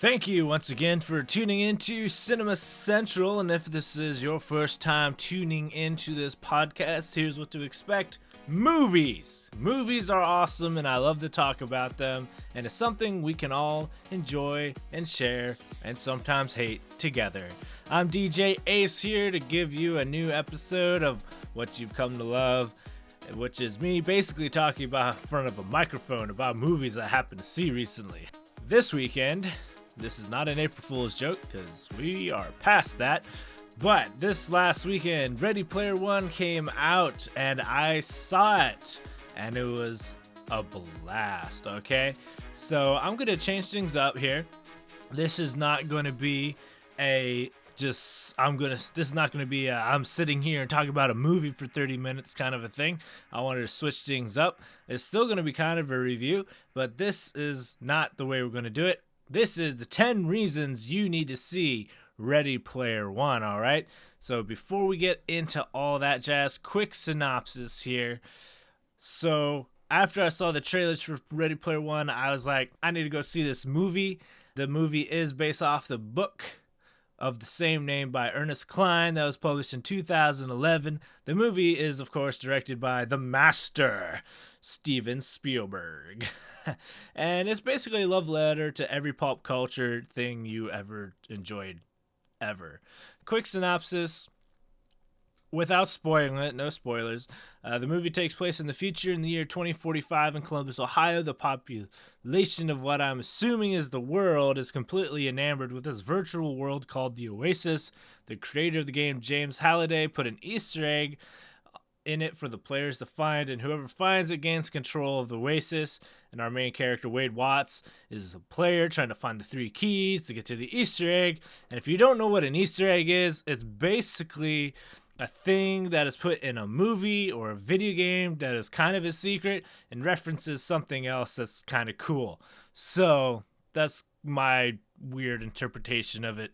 Thank you once again for tuning into Cinema Central, and if this is your first time tuning into this podcast, here's what to expect. Movies! Movies are awesome, and I love to talk about them, and it's something we can all enjoy and share, and sometimes hate together. I'm DJ Ace here to give you a new episode of what you've come to love, which is me basically talking about in front of a microphone about movies I happened to see recently. This weekend... This is not an April Fool's joke, because we are past that. But this last weekend, Ready Player One came out, and I saw it. And it was a blast, okay? So I'm going to change things up here. This is not going to be this is not going to be I'm sitting here and talking about a movie for 30 minutes kind of a thing. I wanted to switch things up. It's still going to be kind of a review, but this is not the way we're going to do it. This is the 10 reasons you need to see Ready Player One, all right? So before we get into all that jazz, quick synopsis here. So after I saw the trailers for Ready Player One, I was like, I need to go see this movie. The movie is based off the book of the same name by Ernest Cline that was published in 2011. The movie is, of course, directed by the master, Steven Spielberg. And it's basically a love letter to every pop culture thing you ever enjoyed, ever. Quick synopsis, without spoiling it, no spoilers. The movie takes place in the future in the year 2045 in Columbus, Ohio. The population of what I'm assuming is the world is completely enamored with this virtual world called the Oasis. The creator of the game, James Halliday, put an Easter egg in it for the players to find, and whoever finds it gains control of the Oasis. And our main character, Wade Watts, is a player trying to find the 3 keys to get to the Easter egg. And if you don't know what an Easter egg is, it's basically a thing that is put in a movie or a video game that is kind of a secret and references something else that's kind of cool. So that's my weird interpretation of it.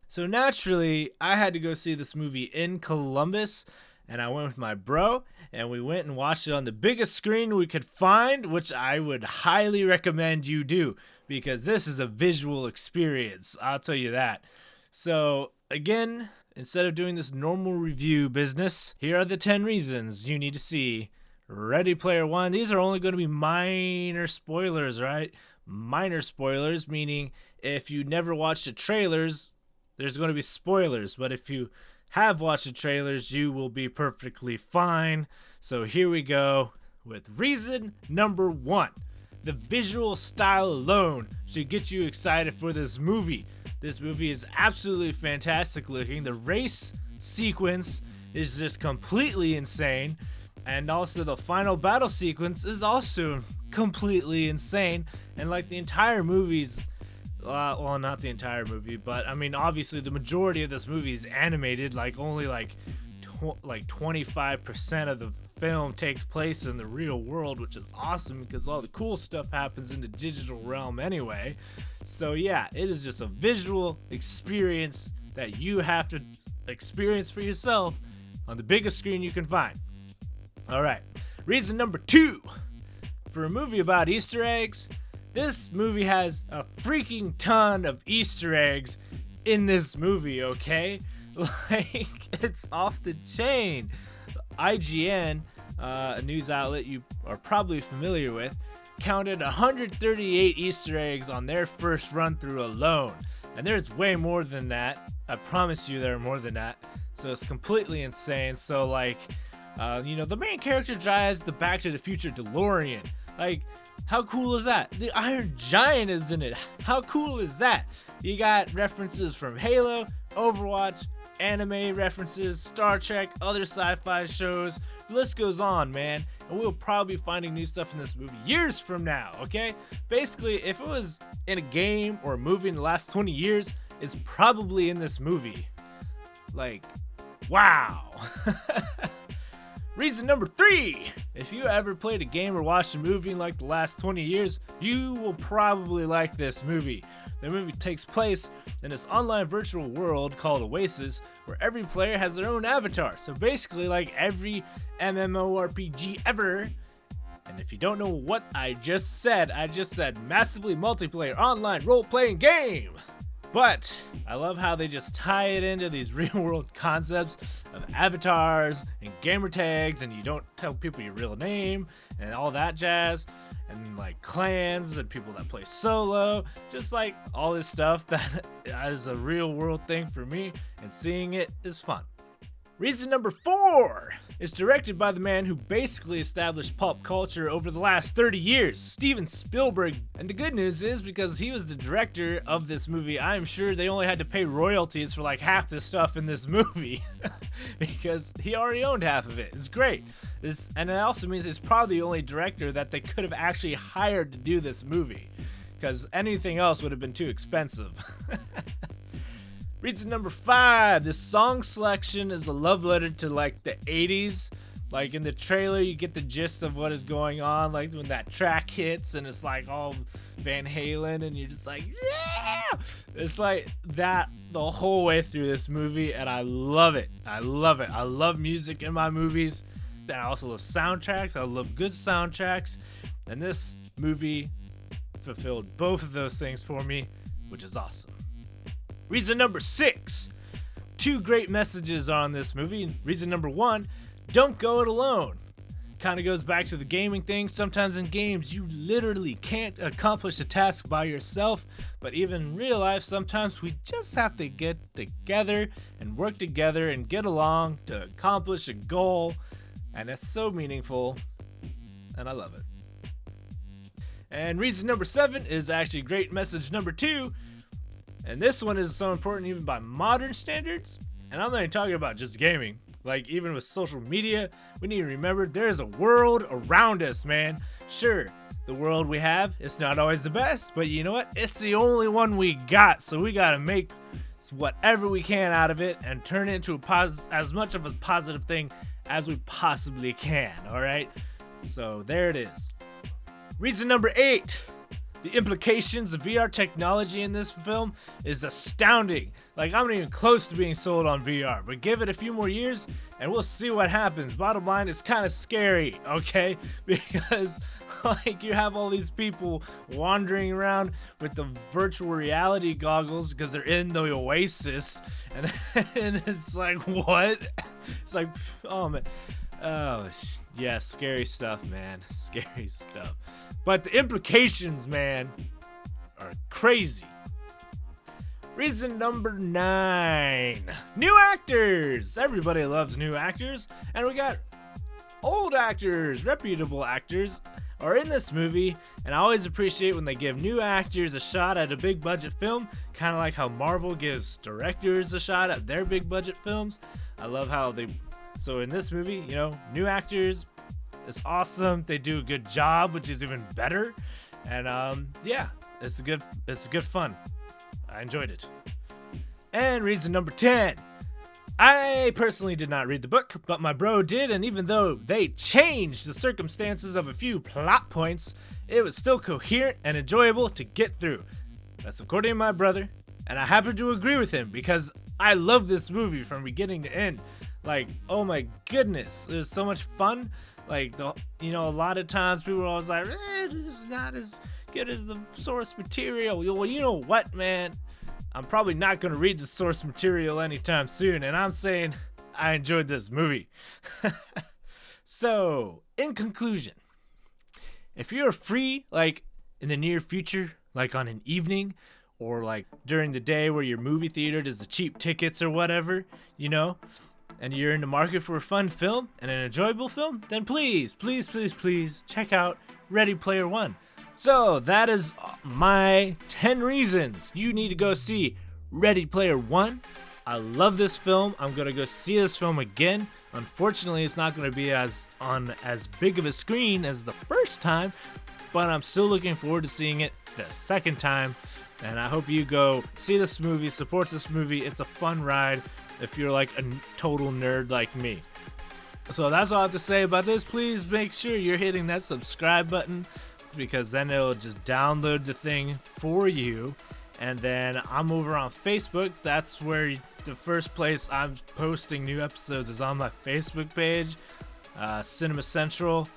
So naturally, I had to go see this movie in Columbus, and I went with my bro, and we went and watched it on the biggest screen we could find, which I would highly recommend you do, because this is a visual experience, I'll tell you that. So, again, instead of doing this normal review business, here are the 10 reasons you need to see Ready Player One. These are only going to be minor spoilers, right? Minor spoilers, meaning if you never watched the trailers, there's going to be spoilers, but if you have watched the trailers, you will be perfectly fine. So here we go with reason number 1. The visual style alone should get you excited for this movie. This movie is absolutely fantastic looking. The race sequence is just completely insane. And also the final battle sequence is also completely insane. And like the entire movie's well, not the entire movie, but I mean, obviously the majority of this movie is animated. Like only like 25% of the film takes place in the real world, which is awesome because all the cool stuff happens in the digital realm anyway. So yeah, it is just a visual experience that you have to experience for yourself on the biggest screen you can find. All right, reason number 2 for a movie about Easter eggs. This movie has a freaking ton of Easter eggs in this movie, okay? Like, it's off the chain. IGN, a news outlet you are probably familiar with, counted 138 Easter eggs on their first run through alone. And there's way more than that. I promise you there are more than that. So it's completely insane. So, like, the main character drives the Back to the Future DeLorean. Like, how cool is that? The Iron Giant is in it. How cool is that? You got references from Halo, Overwatch, anime references, Star Trek, other sci-fi shows. The list goes on, man. And we'll probably be finding new stuff in this movie years from now, okay? Basically, if it was in a game or a movie in the last 20 years, it's probably in this movie. Like, wow. Reason number 3, if you ever played a game or watched a movie in like the last 20 years, you will probably like this movie. The movie takes place in this online virtual world called Oasis, where every player has their own avatar. So basically, like every MMORPG ever, And if you don't know what I just said massively multiplayer online role-playing game. But I love how they just tie it into these real-world concepts of avatars and gamer tags, and you don't tell people your real name and all that jazz, and like clans and people that play solo, just like all this stuff that is a real-world thing for me, and seeing it is fun. Reason number 4 is directed by the man who basically established pulp culture over the last 30 years, Steven Spielberg. And the good news is, because he was the director of this movie, I'm sure they only had to pay royalties for like half the stuff in this movie because he already owned half of it. It's great. And it also means he's probably the only director that they could have actually hired to do this movie, because anything else would have been too expensive. Reason number 5, this song selection is a love letter to like the 80s. Like in the trailer, you get the gist of what is going on, like when that track hits and it's like all Van Halen and you're just like, yeah! It's like that the whole way through this movie, and I love it. I love it. I love music in my movies. And I also love soundtracks. I love good soundtracks. And this movie fulfilled both of those things for me, which is awesome. Reason number 6, 2 great messages on this movie. Reason number 1, don't go it alone. Kind of goes back to the gaming thing. Sometimes in games, you literally can't accomplish a task by yourself, but even in real life, sometimes we just have to get together and work together and get along to accomplish a goal, and it's so meaningful, and I love it. And reason number 7 is actually great message number 2. And this one is so important even by modern standards. And I'm not even talking about just gaming. Like even with social media, we need to remember there's a world around us, man. Sure, the world we have, it's not always the best, but you know what? It's the only one we got. So we gotta make whatever we can out of it and turn it into as much of a positive thing as we possibly can, all right? So there it is. Reason number 8. The implications of VR technology in this film is astounding. Like, I'm not even close to being sold on VR, but give it a few more years and we'll see what happens. Bottom line, it's kind of scary, okay? Because like you have all these people wandering around with the virtual reality goggles because they're in the Oasis, and it's like, what? It's like, oh man. Oh, yeah, scary stuff, man. Scary stuff. But the implications, man, are crazy. Reason number 9. New actors! Everybody loves new actors. And we got old actors, reputable actors are in this movie. And I always appreciate when they give new actors a shot at a big budget film. Kind of like how Marvel gives directors a shot at their big budget films. I love how so in this movie, you know, new actors, it's awesome. They do a good job, which is even better. And yeah, it's good fun. I enjoyed it. And reason number 10. I personally did not read the book, but my bro did, and even though they changed the circumstances of a few plot points, it was still coherent and enjoyable to get through. That's according to my brother, and I happen to agree with him because I love this movie from beginning to end. Like, oh my goodness, it was so much fun. Like, a lot of times people are always like, it's not as good as the source material. Well, you know what, man? I'm probably not going to read the source material anytime soon, and I'm saying I enjoyed this movie. So, in conclusion, if you're free, like, in the near future, like on an evening, or like during the day where your movie theater does the cheap tickets or whatever, you know, and you're in the market for a fun film and an enjoyable film, then please check out Ready Player One. So that is my 10 reasons you need to go see Ready Player One. I love this film. I'm going to go see this film again. Unfortunately, it's not going to be on as big of a screen as the first time, but I'm still looking forward to seeing it the second time. And I hope you go see this movie, support this movie. It's a fun ride if you're like a total nerd like me. So that's all I have to say about this. Please make sure you're hitting that subscribe button, because then it'll just download the thing for you. And then I'm over on Facebook. That's where the first place I'm posting new episodes is on my Facebook page, Cinema Central.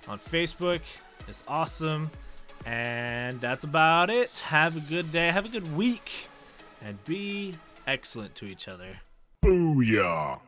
on Facebook. It's awesome. And that's about it. Have a good day. Have a good week. And be excellent to each other. Booyah!